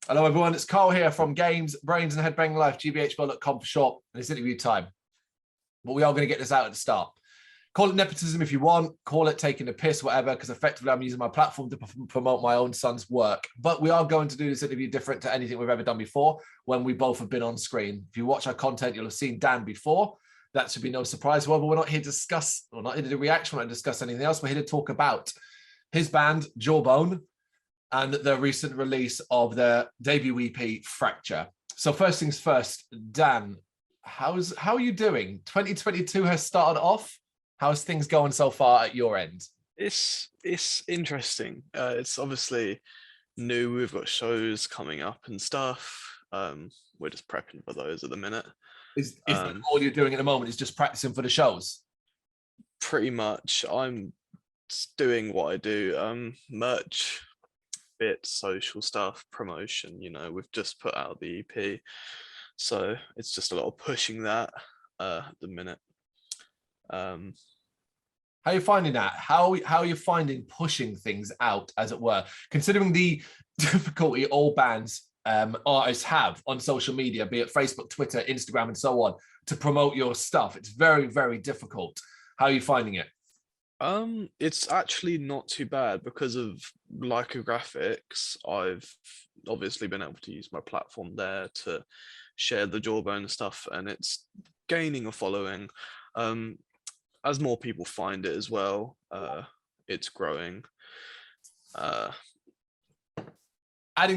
Hello, everyone. It's Carl here from Brrraaains A Head-Banging Life, gbhblofficial for short, and it's interview time. But we are going to get this out at the start. Call it nepotism if you want, call it taking a piss, whatever, because effectively I'm using my platform to promote my own son's work. But we are going to do this interview different to anything we've ever done before when we both have been on screen. If you watch our content, you'll have seen Dan before. That should be no surprise. However, we're not here to discuss, or not here to do reaction, we're not here to discuss anything else. We're here to talk about his band, Jawbone, and the recent release of their debut EP, Fracture. So first things first, Dan, how are you doing? 2022 has started off. How's things going so far at your end? It's interesting. It's obviously new. We've got shows coming up and stuff. We're just prepping for those at the minute. Is that all you're doing at the moment is just practicing for the shows? Pretty much. I'm doing what I do. Merch, bit, social stuff, promotion. You know, we've just put out the EP, so it's just a lot of pushing that at the minute. How are you finding that? How are you finding pushing things out, as it were, considering the difficulty all bands, artists have on social media, be it Facebook, Twitter, Instagram, and so on, to promote your stuff? It's very, very difficult. How are you finding it? It's actually not too bad because of Leica Graphics. I've obviously been able to use my platform there to share the Jawbone stuff, and it's gaining a following. As more people find it as well, it's growing. Adding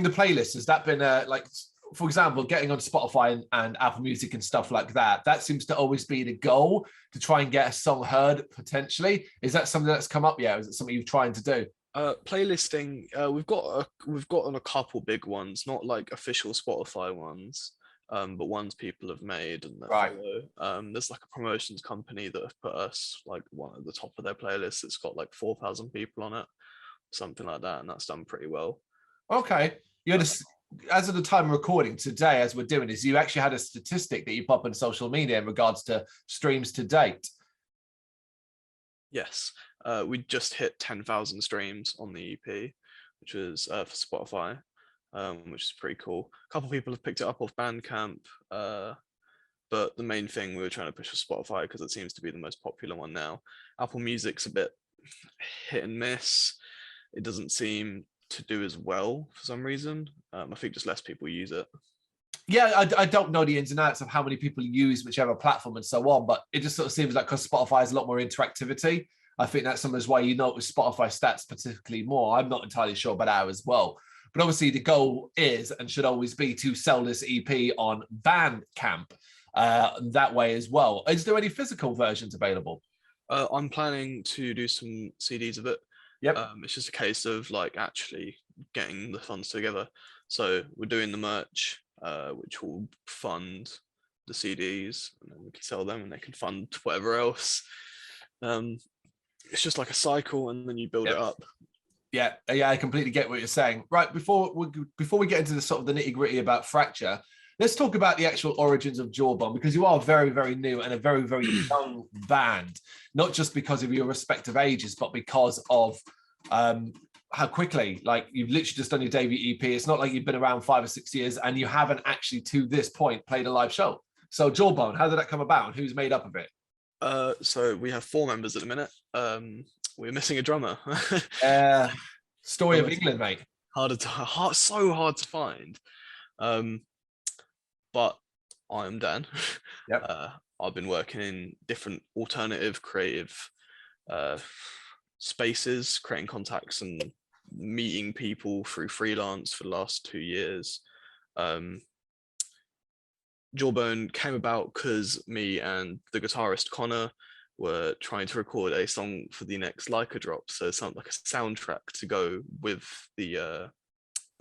the playlist, has that been like, for example, getting on Spotify and Apple Music and stuff like that? That seems to always be the goal, to try and get a song heard potentially. Is that something that's come up yet? Or is it something you're trying to do? Playlisting, we've gotten a couple big ones, not like official Spotify ones, but ones people have made and that Right. follow. There's like a promotions company that have put us like one at the top of their playlist. It's got like 4,000 people on it, something like that, and that's done pretty well. Okay. You had as of the time of recording today, as we're doing this, you actually had a statistic that you pop on social media in regards to streams to date. Yes, we just hit 10,000 streams on the EP, which was for Spotify, which is pretty cool. A couple of people have picked it up off Bandcamp, but the main thing we were trying to push was Spotify because it seems to be the most popular one now. Apple Music's a bit hit and miss. It doesn't seem to do as well for some reason. I think just less people use it. Yeah, I don't know the ins and outs of how many people use whichever platform and so on, but it just sort of seems like because Spotify has a lot more interactivity, I think that's sometimes why you notice Spotify stats particularly more. I'm not entirely sure about that as well. But obviously the goal is and should always be to sell this EP on Bandcamp that way as well. Is there any physical versions available? I'm planning to do some CDs of it. Yep. It's just a case of like actually getting the funds together. So we're doing the merch, which will fund the CDs, and then we can sell them and they can fund whatever else. It's just like a cycle, and then you build it up. Yeah, I completely get what you're saying. Right, before we get into the sort of the nitty gritty about Fracture, let's talk about the actual origins of Jawbone, because you are very, very new and a very, very young band, not just because of your respective ages, but because of how quickly, like, you've literally just done your debut EP. It's not like you've been around 5 or 6 years and you haven't actually, to this point, played a live show. So Jawbone, how did that come about and who's made up of it? So we have 4 members at the minute. We're missing a drummer. Story of England, mate. So hard to find. But I am Dan. Yep. I've been working in different alternative creative spaces, creating contacts and meeting people through freelance for the last 2 years. Jawbone came about because me and the guitarist Connor were trying to record a song for the next Leica drop, so it sounded like a soundtrack to go with the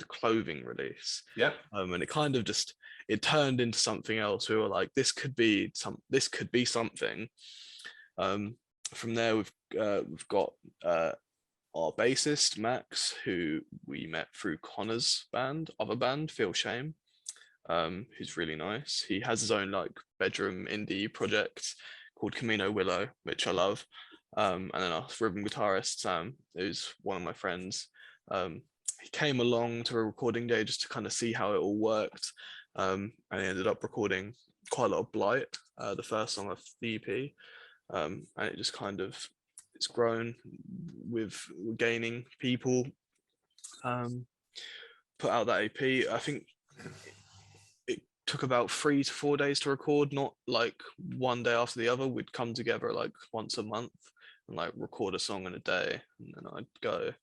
clothing release. Yeah. And it kind of just turned into something else. We were like, this could be something. From there, we've got our bassist Max, who we met through Connor's other band, Feel Shame, who's really nice. He has his own like bedroom indie project called Camino Willow, which I love. And then our rhythm guitarist Sam, who's one of my friends. he came along to a recording day just to kind of see how it all worked, and he ended up recording quite a lot of Blight, the first song of the EP, and it just kind of, it's grown with gaining people. Put out that EP. I think it took about 3 to 4 days to record, not like one day after the other. We'd come together like once a month and like record a song in a day, and then I'd go.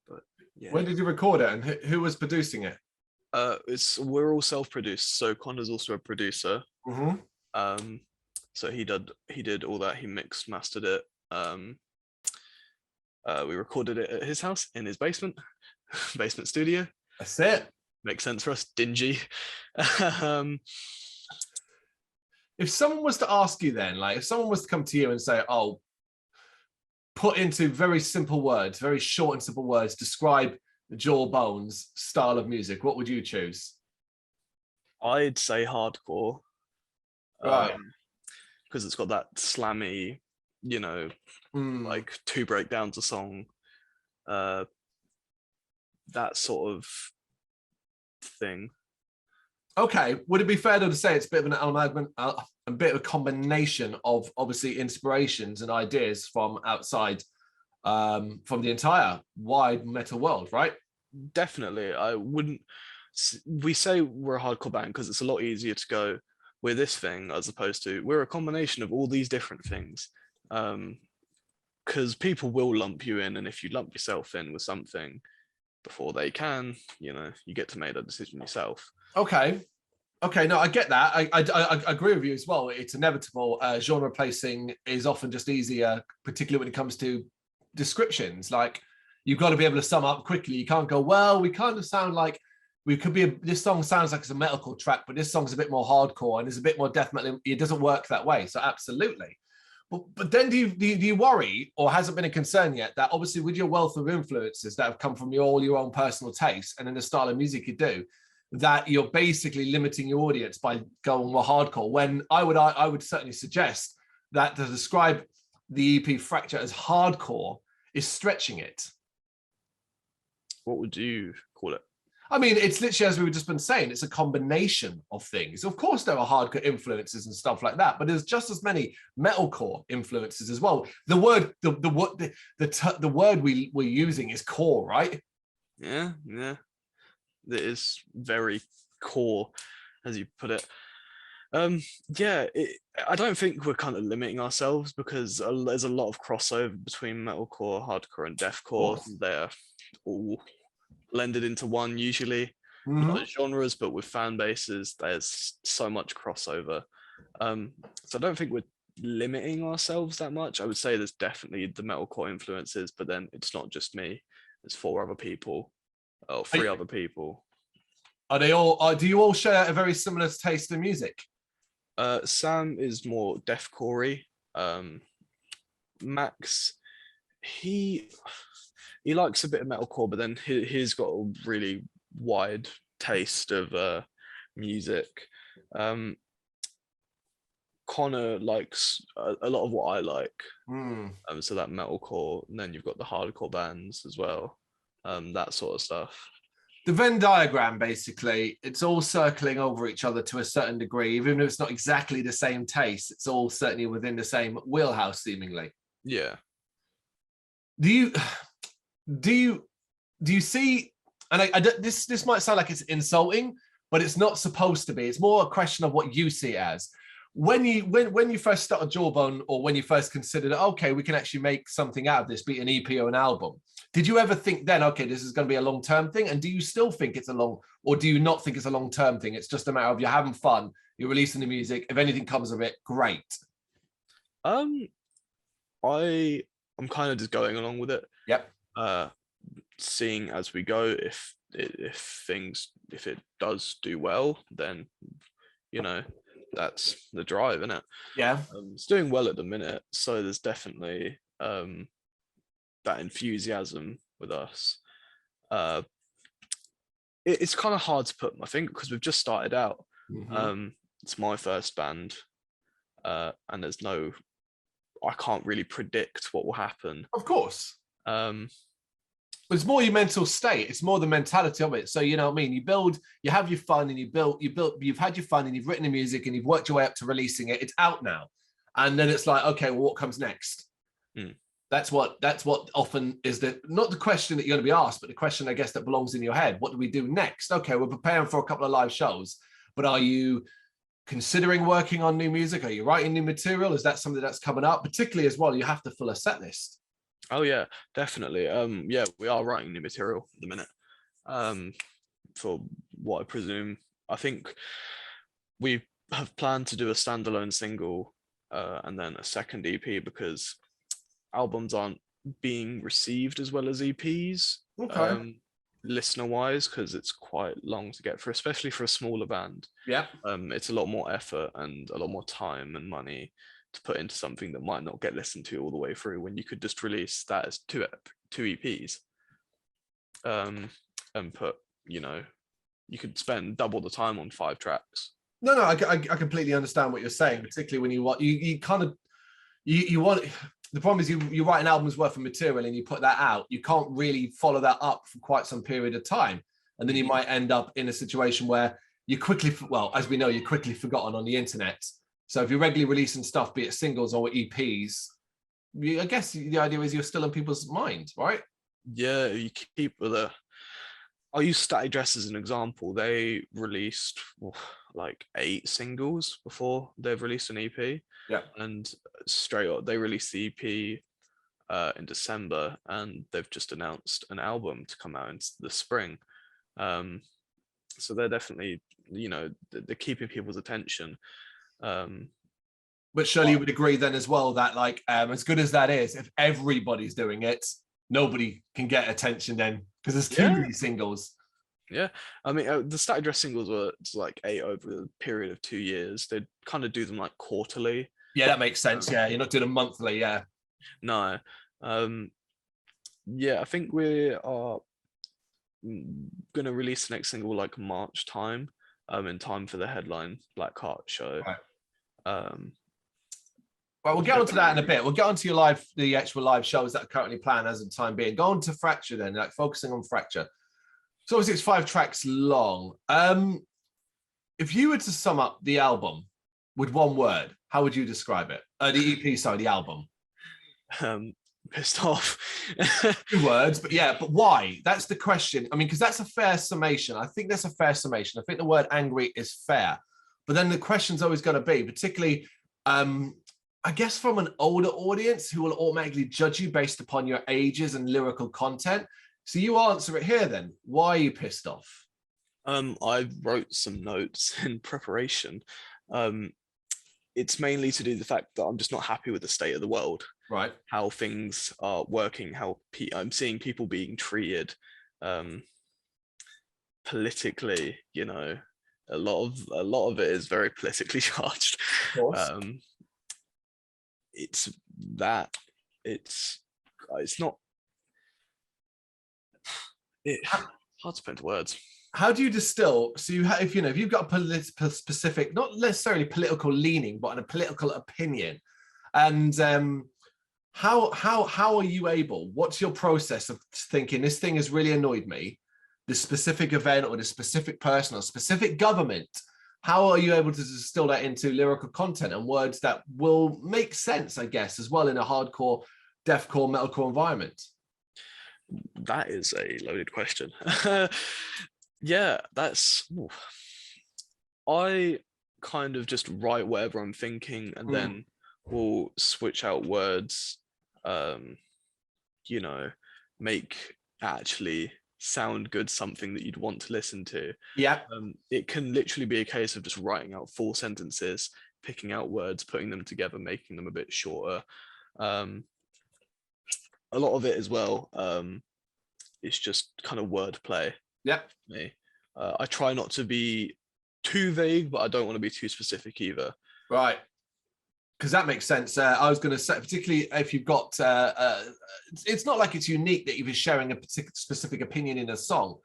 But yeah. When did you record it, and who was producing it? We're all self-produced, so Connor's also a producer. Mm-hmm. So he did all that. He mixed, mastered it. We recorded it at his house in his basement studio. That's it. Makes sense for us, dingy. If someone was to ask you then, like if someone was to come to you and say, oh, put into very simple words, very short and simple words, describe Jawbone's style of music, what would you choose? I'd say hardcore. Right. Because it's got that slammy, you know, like 2 breakdowns a song, that sort of thing. Okay, would it be fair to say it's a bit of an amalgam, a bit of a combination of obviously inspirations and ideas from outside, from the entire wide metal world, right? Definitely. I wouldn't. We say we're a hardcore band because it's a lot easier to go, we're this thing, as opposed to we're a combination of all these different things. Because people will lump you in, and if you lump yourself in with something before they can, you know, you get to make that decision yourself. Okay, no, I get that. I agree with you as well. It's inevitable. Genre placing is often just easier, particularly when it comes to descriptions. Like, you've got to be able to sum up quickly. You can't go, well, we kind of sound like we could be, this song sounds like it's a metalcore track, but this song's a bit more hardcore and it's a bit more death metal. It doesn't work that way. So absolutely. But then do you worry, or has it been a concern yet, that obviously with your wealth of influences that have come from all your own personal tastes and in the style of music you do, that you're basically limiting your audience by going more hardcore, when I would certainly suggest that to describe the EP Fracture as hardcore is stretching it. What would you call it? I mean, it's literally, as we were just been saying, it's a combination of things. Of course, there are hardcore influences and stuff like that, but there's just as many metalcore influences as well. The word we're using is core, right? Yeah. It is very core, as you put it. Yeah, I don't think we're kind of limiting ourselves, because there's a lot of crossover between metalcore, hardcore, and deathcore. They're all blended into one usually. Not genres, but with fan bases, there's so much crossover. So I don't think we're limiting ourselves that much. I would say there's definitely the metalcore influences, but then it's not just me. There's 4 other people, or 3 other people. Are they all? Do you all share a very similar taste in music? Sam is more deathcore-y. Max, he likes a bit of metalcore, but then he's got a really wide taste of music. Connor likes a lot of what I like. So that metalcore, and then you've got the hardcore bands as well, that sort of stuff. The Venn diagram, basically, it's all circling over each other to a certain degree, even if it's not exactly the same taste. It's all certainly within the same wheelhouse, seemingly. Yeah. Do you see? And this might sound like it's insulting, but it's not supposed to be. It's more a question of what you see it as. When you first started Jawbone, or when you first considered, okay, we can actually make something out of this, be it an EP or an album, did you ever think then, okay, this is going to be a long-term thing? And do you still think it's or do you not think it's a long-term thing? It's just a matter of you're having fun, you're releasing the music. If anything comes of it, great. I'm kind of just going along with it. Yep. Seeing as we go, if it does do well, then, you know, that's the drive, isn't it? Yeah. It's doing well at the minute, so there's definitely that enthusiasm with us. It's kind of hard to put my finger, because we've just started out. It's my first band, and there's no I can't really predict what will happen. Of course. Um, But it's more your mental state. It's more the mentality of it. So, you know what I mean? You have your fun and you've had your fun and you've written the music and you've worked your way up to releasing it. It's out now. And then it's like, okay, well, what comes next? That's what often is not the question that you're going to be asked, but the question, I guess, that belongs in your head. What do we do next? Okay, we're preparing for a couple of live shows, but are you considering working on new music? Are you writing new material? Is that something that's coming up? Particularly as well, you have to fill a set list. Oh yeah, definitely. Yeah, we are writing new material at the minute. For what I presume, I think we have planned to do a standalone single and then a second EP, because albums aren't being received as well as EPs, Okay. listener wise, because it's quite long to get through, especially for a smaller band. Yeah. It's a lot more effort and a lot more time and money to put into something that might not get listened to all the way through, when you could just release that as two EPs, and put, you could spend double the time on 5 tracks. No, I completely understand what you're saying, particularly when you want the problem is you write an album's worth of material and you put that out, you can't really follow that up for quite some period of time. And then you might end up in a situation where as we know, you're quickly forgotten on the internet. So if you're regularly releasing stuff, be it singles or EPs, I guess the idea is you're still in people's mind, right? Yeah, you keep I'll use Static Dress as an example. They released like 8 singles before they've released an EP. Yeah. And straight up, they released the EP in December, and they've just announced an album to come out in the spring. So they're definitely, they're keeping people's attention. But surely you would agree then as well that, like, as good as that is, if everybody's doing it, nobody can get attention then, because there's too many singles. Yeah, I mean, the Static Dress singles were like 8 over the period of 2 years. They'd kind of do them like quarterly. Yeah, that makes sense. Yeah, you're not doing them monthly. Yeah. No. Yeah, I think we are going to release the next single like March time, in time for the headline Black Heart show. Right. Well, we'll get onto that in a bit. We'll get onto the actual live shows that are currently planned as of time being. Go on to Fracture then, like focusing on Fracture. So obviously it's 5 tracks long. If you were to sum up the album with one word, how would you describe it? The EP, sorry, the album. Pissed off. 2 words, but why? That's the question. I mean, because that's a fair summation. I think that's a fair summation. I think the word angry is fair. But then the question's always going to be, particularly, I guess from an older audience who will automatically judge you based upon your ages and lyrical content. So you answer it here then. Why are you pissed off? I wrote some notes in preparation. It's mainly to do with the fact that I'm just not happy with the state of the world. Right. How things are working, how I'm seeing people being treated politically, a lot of it is very politically charged. Of course. It's not hard to put into words. How do you distill? So if you've got a specific, not necessarily political leaning, but a political opinion, and how are you able? What's your process of thinking this thing has really annoyed me, this specific event or this specific person or specific government? How are you able to distill that into lyrical content and words that will make sense, I guess, as well in a hardcore, deathcore, metalcore environment? That is a loaded question. Yeah, I kind of just write whatever I'm thinking, and then we'll switch out words, make actually sound good, something that you'd want to listen to. Yeah. It can literally be a case of just writing out 4 sentences, picking out words, putting them together, making them a bit shorter. A lot of it as well, it's just kind of wordplay. Yeah. Me. I try not to be too vague, but I don't want to be too specific either. Right. Because that makes sense. I was going to say, particularly if you've got, it's not like it's unique that you're sharing a particular specific opinion in a song,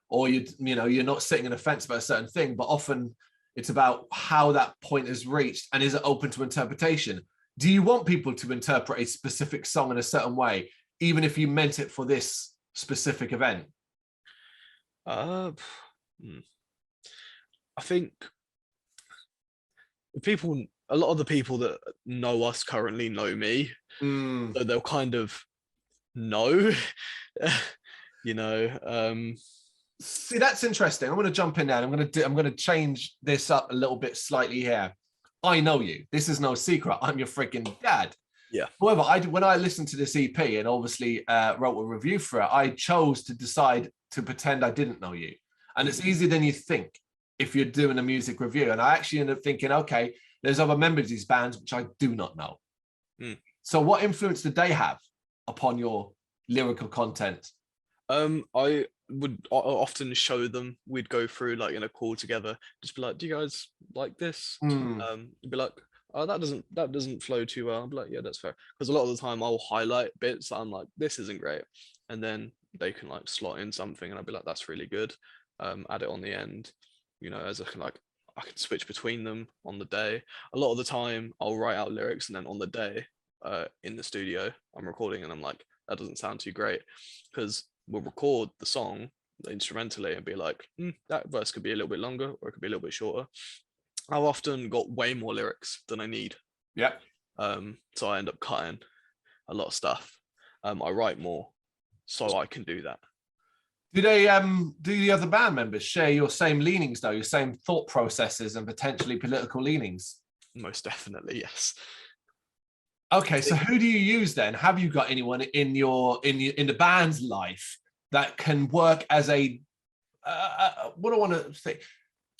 or you're not sitting on a fence about a certain thing, but often it's about how that point is reached and is it open to interpretation. Do you want people to interpret a specific song in a certain way, even if you meant it for this specific event? I think a lot of the people that know us currently know me, so they'll kind of know, you know. See, that's interesting. I'm going to jump in there. I'm going to change this up a little bit slightly here. I know you. This is no secret. I'm your freaking dad. Yeah. However, when I listened to this EP and obviously wrote a review for it, I chose to decide to pretend I didn't know you. And it's easier than you think if you're doing a music review. And I actually ended up thinking, okay, there's other members of these bands which I do not know. So what influence did they have upon your lyrical content? I would often show them. We'd go through like in a call together, just be like, do you guys like this? You'd be like, oh, that doesn't flow too well. I'd be like, yeah, that's fair. Because a lot of the time I'll highlight bits that I'm like, this isn't great. And then they can like slot in something and I'd be like, that's really good. Add it on the end, you know, as I can switch between them on the day. A lot of the time I'll write out lyrics and then on the day in the studio I'm recording and I'm like, that doesn't sound too great, because we'll record the song instrumentally and be like, that verse could be a little bit longer or it could be a little bit shorter. I've often got way more lyrics than I need. Yeah. So I end up cutting a lot of stuff. I write more so I can do that. Do they do the other band members share your same leanings though, your same thought processes and potentially political leanings? Most definitely, yes. Okay, so who do you use then? Have you got anyone in the band's life that can work as a what do I want to say?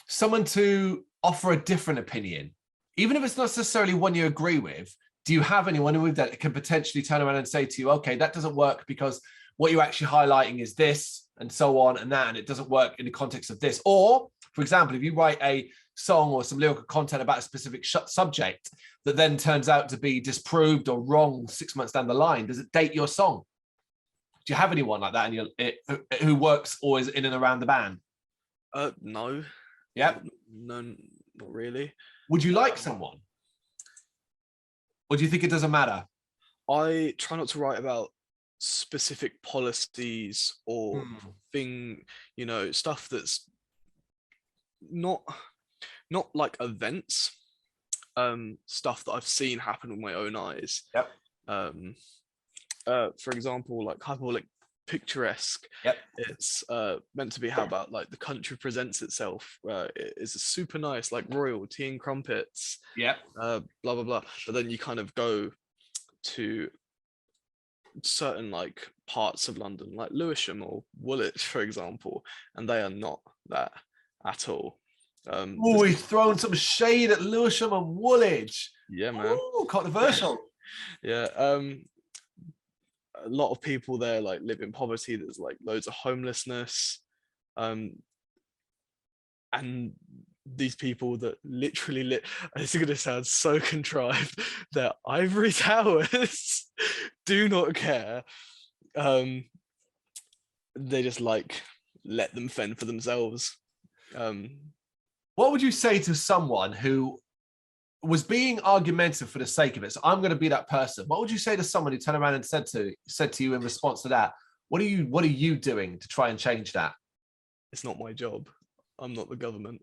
Someone to offer a different opinion, even if it's not necessarily one you agree with. Do you have anyone with that can potentially turn around and say to you, okay, that doesn't work because what you're actually highlighting is this and so on and that, and it doesn't work in the context of this? Or, for example, if you write a song or some lyrical content about a specific subject that then turns out to be disproved or wrong 6 months down the line, does it date your song? Do you have anyone like that who works or is in and around the band? No. Yeah. No, not really. Would you like someone? Or do you think it doesn't matter? I try not to write about specific policies or you know, stuff that's not like events, stuff that I've seen happen with my own eyes. Yep. For example, like hyperbolic picturesque. Yep. It's meant to be how about like the country presents itself. It is a super nice like royalty and crumpets. Yep. Blah blah blah. But then you kind of go to certain like parts of London, like Lewisham or Woolwich, for example, and they are not that at all. Oh, he's throwing some shade at Lewisham and Woolwich. Yeah, man. Oh, controversial. Yeah. A lot of people there like live in poverty. There's like loads of homelessness. And these people that literally it's going to sound so contrived, their ivory towers do not care. They just like let them fend for themselves. What would you say to someone who was being argumentative for the sake of it? So I'm going to be that person. What would you say to someone who turned around and said to you in response to that, what are you doing to try and change that? It's not my job. I'm not the government.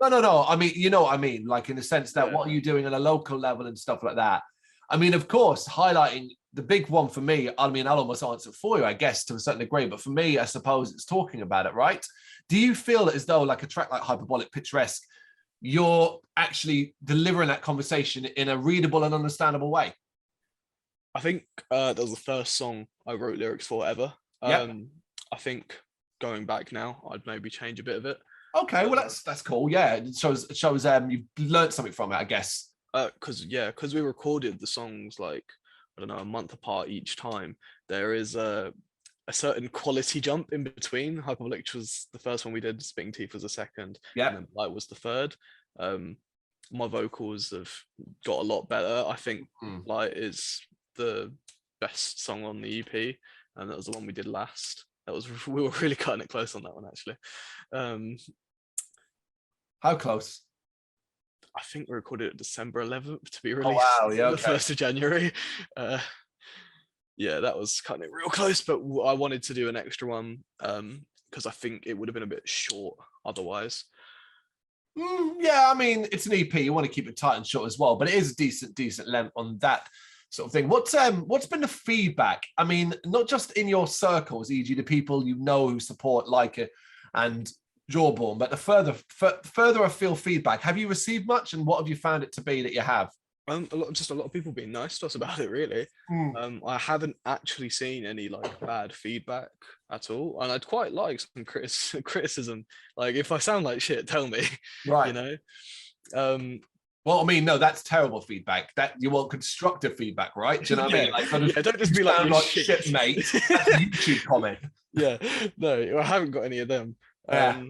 No. I mean, you know what I mean? Like in the sense that what are you doing on a local level and stuff like that? I mean, of course, highlighting the big one for me, I mean, I'll almost answer for you, I guess, to a certain degree. But for me, I suppose it's talking about it, right? Do you feel as though like a track like Hyperbolic Picturesque, you're actually delivering that conversation in a readable and understandable way? I think that was the first song I wrote lyrics for ever. Yep. I think going back now, I'd maybe change a bit of it. Okay, well that's cool. Yeah, it shows you've learned something from it, I guess. Because we recorded the songs like, I don't know, a month apart each time. There is a certain quality jump in between. Hyperbolic was the first one we did, Spitting Teeth was the second, and then Light was the third. My vocals have got a lot better. I think Light is the best song on the EP, and that was the one we did last. We were really cutting it close on that one, actually. How close? I think we recorded it December 11th to be Oh released wow, yeah, the okay. 1st of January. Yeah, that was kind of real close, but I wanted to do an extra one because I think it would have been a bit short otherwise. Yeah, I mean, it's an EP. You want to keep it tight and short as well, but it is a decent length on that sort of thing. What's been the feedback? I mean, not just in your circles, e.g., the people you know who support, like it, and Jawbone, but the further afield feedback. Have you received much, and what have you found it to be that you have? A lot of people being nice to us about it, really. I haven't actually seen any like bad feedback at all, and I'd quite like some criticism. Like, if I sound like shit, tell me. Right. You know. Well, I mean, no, that's terrible feedback. That you want constructive feedback, right? Do you know what I mean? Like, yeah, don't just be like, shit, mate. That's a YouTube comment. Yeah, no, I haven't got any of them. Yeah.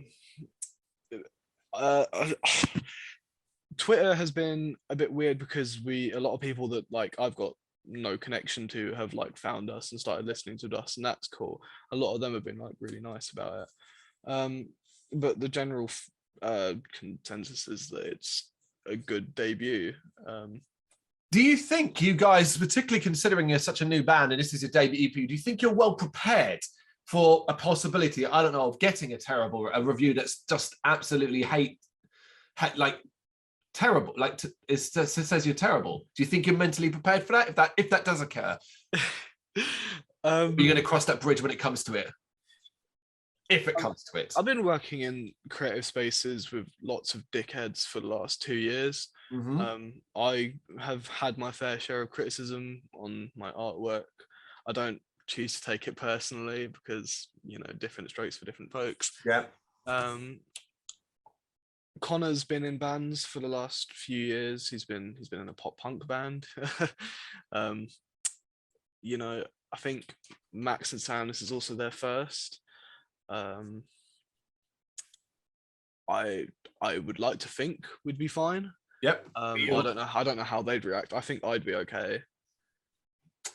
Twitter has been a bit weird because a lot of people that like I've got no connection to have like found us and started listening to us, and that's cool. A lot of them have been like really nice about it. But the general consensus is that it's a good debut. Do you think you guys, particularly considering you're such a new band and this is your debut EP, do you think you're well prepared for a possibility, I don't know, of getting a review that's just absolutely terrible, like it says you're terrible? Do you think you're mentally prepared for that if that does occur? Are you going to cross that bridge when it comes to it? If it comes to it. I've been working in creative spaces with lots of dickheads for the last 2 years. I have had my fair share of criticism on my artwork. I don't choose to take it personally because, you know, different strokes for different folks. Yeah. Connor's been in bands for the last few years. He's been in a pop punk band. You know, I think Max and Sam, this is also their first. I would like to think we'd be fine. Yep. I don't know how they'd react. I think I'd be okay.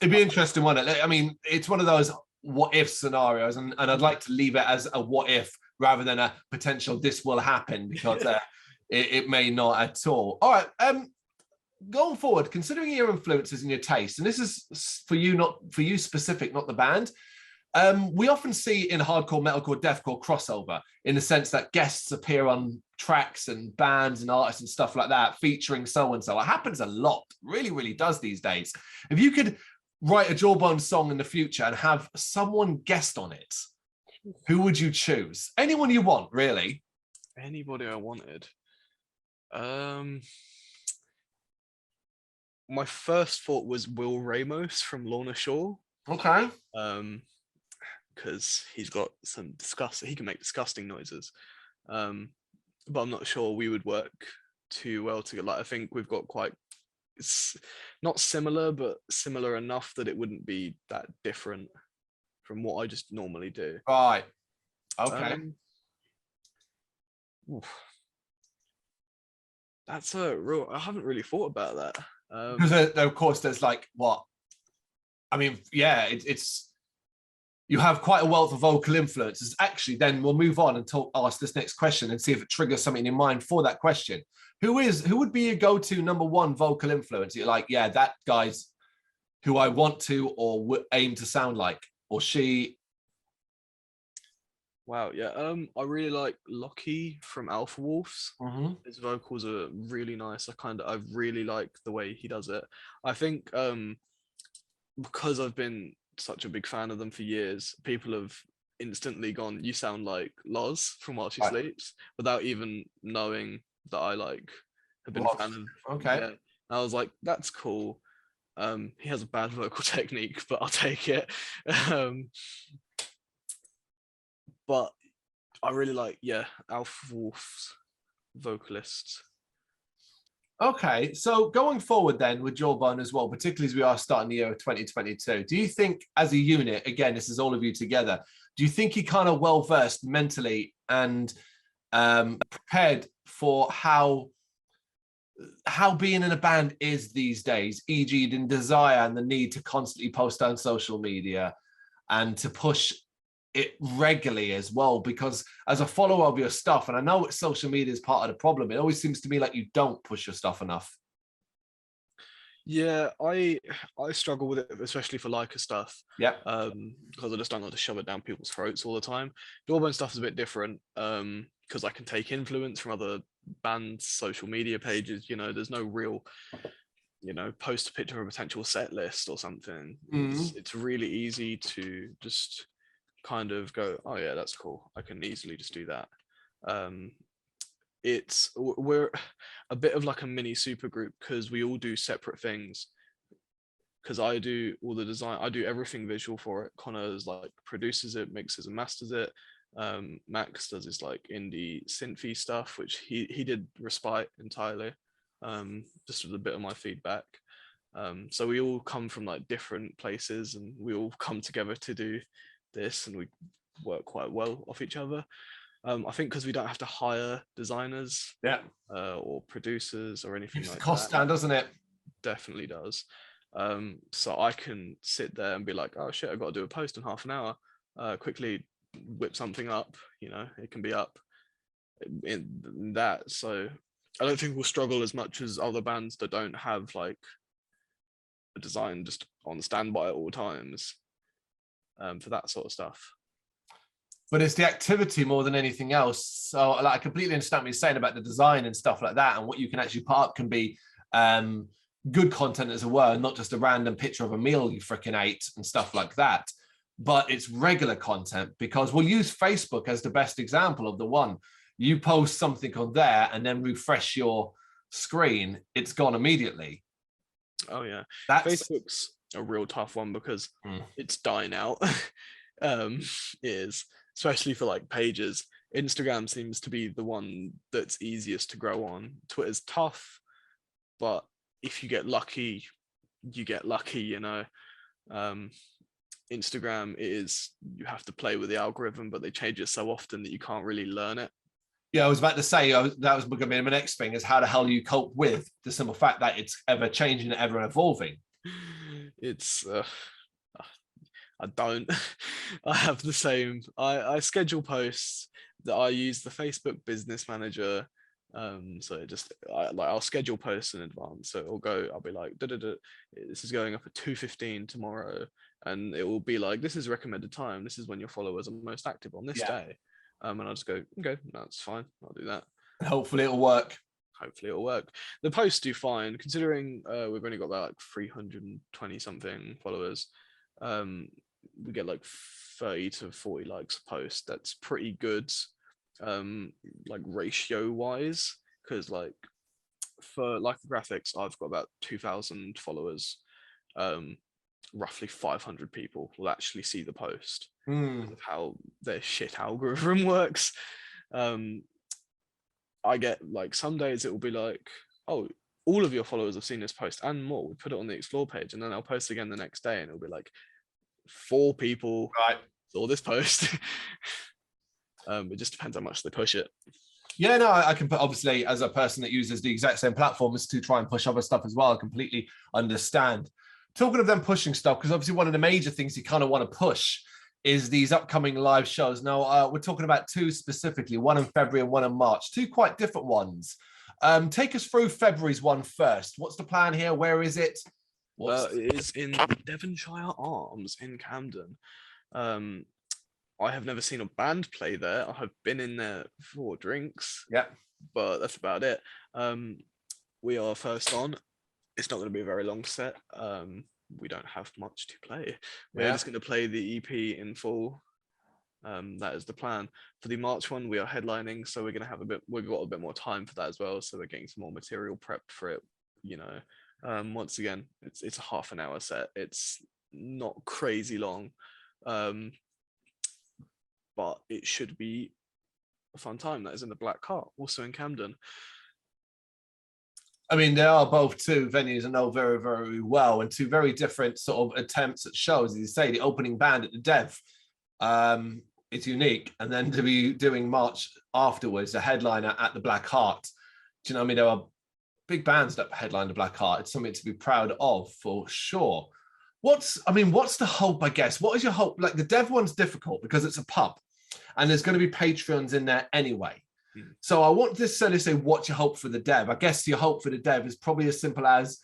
It'd be interesting, wouldn't it? I mean, it's one of those what if scenarios, and I'd like to leave it as a what if rather than a potential this will happen, because it may not at all. All right. Going forward, considering your influences and your taste, and this is for you specific, not the band. We often see in hardcore, metalcore, deathcore crossover in the sense that guests appear on tracks and bands and artists and stuff like that, featuring so-and-so. It happens a lot, really does these days. If you could write a Jawbone song in the future and have someone guest on it, who would you choose? Anyone you want, really. Anybody I wanted. My first thought was Will Ramos from Lorna Shore. Okay. Because he's got some he can make disgusting noises. But I'm not sure we would work too well together. Like, I think we've got it's not similar, but similar enough that it wouldn't be that different from what I just normally do. Right. Okay. That's I haven't really thought about that. Because of course there's like what? I mean, yeah, it's you have quite a wealth of vocal influences. Actually, then we'll move on and ask this next question and see if it triggers something in mind for that question. Who would be your go-to number one vocal influence? You're like, yeah, that guy's who I want to or would aim to sound like, or she. Wow, yeah. I really like Lockie from Alpha Wolves. His vocals are really nice. I really like the way he does it. I think because I've been such a big fan of them for years, people have instantly gone, you sound like Loz from While She Sleeps, without even knowing that I have been a fan of. Okay. Yeah. I was like, that's cool. He has a bad vocal technique, but I'll take it. But I really like, Alpha Wolf's vocalists. Okay, so going forward then with Jawbone as well, particularly as we are starting the year of 2022, do you think as a unit, again, this is all of you together, do you think you're kind of well-versed mentally and prepared for how being in a band is these days, e.g. the desire and the need to constantly post on social media and to push it regularly as well, because as a follower of your stuff, and I know social media is part of the problem, it always seems to me like you don't push your stuff enough. Yeah, I struggle with it, especially for Leica stuff. Yeah. Because I just don't like to shove it down people's throats all the time. Jawbone stuff is a bit different. Because I can take influence from other bands' social media pages. You know, there's no real, you know, post a picture of a potential set list or something. It's really easy to just kind of go, oh yeah, that's cool. I can easily just do that. We're a bit of like a mini super group because we all do separate things. Because I do all the design, I do everything visual for it. Connor's like produces it, mixes and masters it. Max does his like indie synthy stuff, which he did Respite entirely, just with a bit of my feedback. So we all come from like different places, and we all come together to do this, and we work quite well off each other. I think because we don't have to hire designers, Yeah, or producers or anything keeps like the cost that. down, doesn't it? Definitely does. So I can sit there and be like, oh shit, I've got to do a post in half an hour. Quickly whip something up. You know, it can be up in that. So I don't think we'll struggle as much as other bands that don't have like a design just on standby at all times, for that sort of stuff. But it's the activity more than anything else. So like, I completely understand what you're saying about the design and stuff like that, and what you can actually put up can be good content, as it were, not just a random picture of a meal you freaking ate and stuff like that. But it's regular content, because we'll use Facebook as the best example of the one. You post something on there and then refresh your screen, it's gone immediately. Oh yeah, Facebook's a real tough one because it's dying out. Is especially for like pages. Instagram seems to be the one that's easiest to grow on. Twitter's tough, but if you get lucky, you get lucky, you know. Instagram is, you have to play with the algorithm, but they change it so often that you can't really learn it. Yeah, I was about to say, that was going to be my next thing, is how the hell you cope with the simple fact that it's ever changing, ever evolving. It's I don't. I have the same. I schedule posts that I use the Facebook Business Manager. So it just I'll schedule posts in advance. So it'll go. I'll be like, this is going up at 2:15 tomorrow, and it will be like, this is recommended time. This is when your followers are most active on this day. And I'll just go, okay, that's fine. I'll do that. Hopefully it'll work. Hopefully it'll work. The posts do fine, considering we've only got about like 320 something followers. We get like 30 to 40 likes a post. That's pretty good, like ratio wise, because like for Life of Graphics, I've got about 2,000 followers. Roughly 500 people will actually see the post because of how their shit algorithm works. I get like, some days it will be like, oh, all of your followers have seen this post and more. We put it on the explore page, and then I'll post again the next day, and it'll be like 4 people saw this post. It just depends how much they push it. Yeah, no, I can put, obviously, as a person that uses the exact same platforms to try and push other stuff as well, I completely understand. Talking of them pushing stuff, because obviously one of the major things you kind of want to push is these upcoming live shows. Now, we're talking about 2 specifically, one in February and one in March, 2 quite different ones. Take us through February's one first. What's the plan here? Where is it? It is in Devonshire Arms in Camden. I have never seen a band play there. I have been in there for drinks. Yeah. But that's about it. We are first on. It's not going to be a very long set. We don't have much to play. We're just going to play the EP in full. That is the plan. For the March one, we are headlining, so we're going to have we've got a bit more time for that as well. So we're getting some more material prepped for it, you know. Once again, it's a half an hour set. It's not crazy long, but it should be a fun time. That is in the Black Cart, also in Camden. I mean, they are both 2 venues I know very, very well, and 2 very different sort of attempts at shows. As you say, the opening band at the Dev, it's unique, and then to be doing March afterwards, a headliner at the Black Heart. Do you know what I mean? There are big bands that headline the Black Heart. It's something to be proud of for sure. what's the hope, I guess? What is your hope? Like the dev one's difficult because it's a pub and there's going to be Patreons in there anyway. So I want to necessarily say, what's your hope for the dev? I guess your hope for the dev is probably as simple as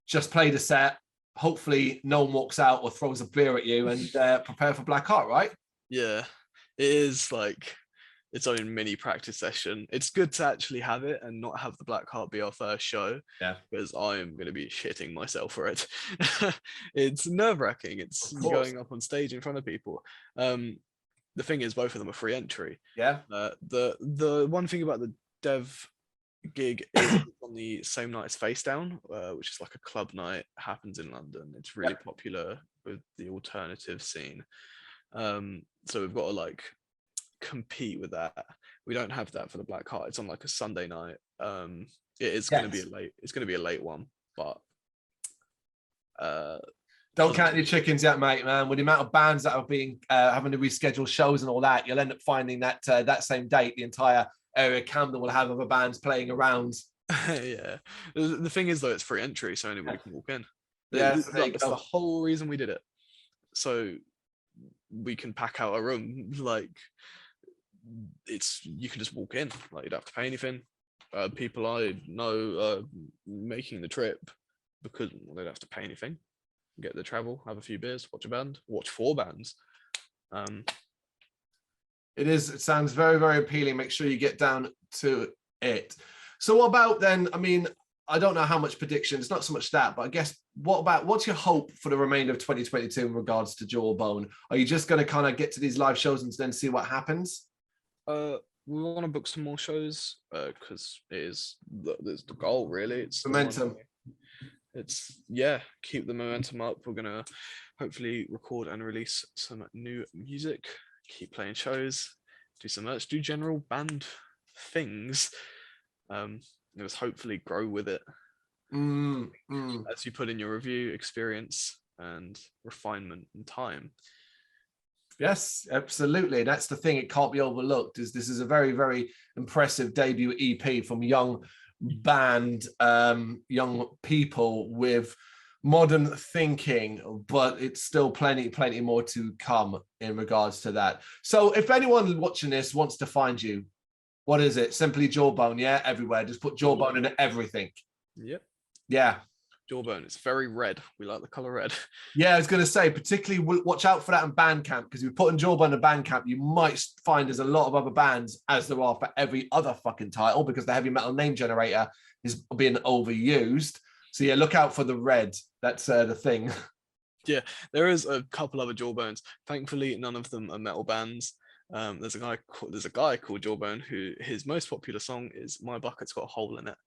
just play the set. Hopefully no one walks out or throws a beer at you and prepare for Black Heart, right? Yeah, it is like its own mini practice session. It's good to actually have it and not have the Black Heart be our first show. Yeah. Because I am going to be shitting myself for it. It's nerve-wracking. It's going up on stage in front of people. The thing is, both of them are free entry. Yeah. The one thing about the dev gig is it's on the same night as Face Down, which is like a club night, happens in London. It's really popular with the alternative scene. So we've got to like compete with that. We don't have that for the Black Heart. It's on like a Sunday night. It is going to be a late one, but don't count your chickens yet, mate, man. With the amount of bands that are being having to reschedule shows and all that, you'll end up finding that that same date the entire area Camden will have other bands playing around. Yeah, the thing is though, it's free entry, so anybody can walk in. Yeah, That's the whole reason we did it, so we can pack out a room. Like you can just walk in, like you don't have to pay anything. People I know making the trip because they don't have to pay anything, get the travel, have a few beers, watch a band, watch 4 bands. It sounds very, very appealing. Make sure you get down to it. So what about then, I mean, I don't know how much predictions, not so much that, but I guess what's your hope for the remainder of 2022 in regards to Jawbone? Are you just going to kind of get to these live shows and then see what happens? We want to book some more shows because there's the goal, really. It's momentum. It's keep the momentum up. We're gonna hopefully record and release some new music, keep playing shows, do some merch, do general band things. Let's hopefully grow with it. As you put in your review, experience and refinement and time. Yes, absolutely. That's the thing. It can't be overlooked. This is a very, very impressive debut EP from young band, young people with modern thinking, but it's still plenty more to come in regards to that. So if anyone watching this wants to find you, what is it? Simply Jawbone, yeah? Everywhere. Just put Jawbone in everything. Yep. Yeah. Jawbone. It's very red. We like the color red. Yeah, I was going to say, particularly watch out for that in Bandcamp, because if you put in Jawbone in Bandcamp, you might find there's a lot of other bands, as there are for every other fucking title, because the heavy metal name generator is being overused. So yeah, look out for the red. That's the thing. Yeah, there is a couple other Jawbones. Thankfully, none of them are metal bands. There's a guy called Jawbone who his most popular song is "My Bucket's Got a Hole in It."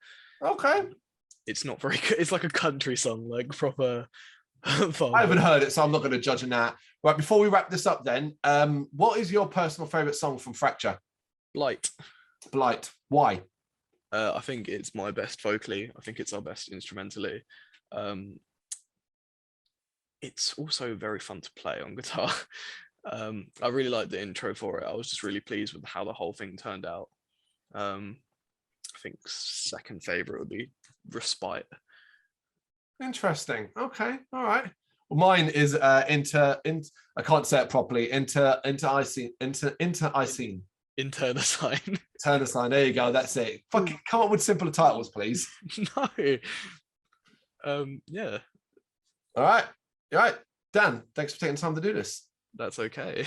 Okay. It's not very good. It's like a country song, like proper. I haven't heard it, so I'm not going to judge on that. Right, before we wrap this up then, what is your personal favourite song from Fracture? Blight. Why? I think it's my best vocally. I think it's our best instrumentally. It's also very fun to play on guitar. I really like the intro for it. I was just really pleased with how the whole thing turned out. I think second favourite would be Respite. Interesting. Okay. All right. Well, mine is I can't say it properly. Internecine. Internecine. There you go. That's it. Fucking come up with simpler titles, please. No. Yeah. All right. Dan, thanks for taking the time to do this. That's okay.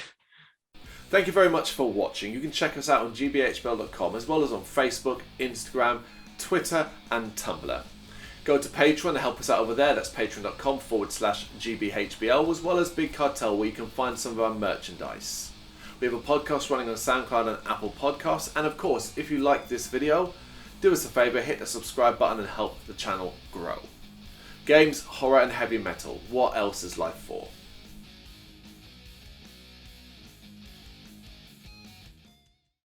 Thank you very much for watching. You can check us out on gbhbl.com as well as on Facebook, Instagram, Twitter and Tumblr. Go to Patreon to help us out over there. That's patreon.com/gbhbl, as well as Big Cartel, where you can find some of our merchandise. We have a podcast running on SoundCloud and Apple Podcasts. And of course, if you like this video, do us a favour, hit the subscribe button and help the channel grow. Games, horror and heavy metal. What else is life for?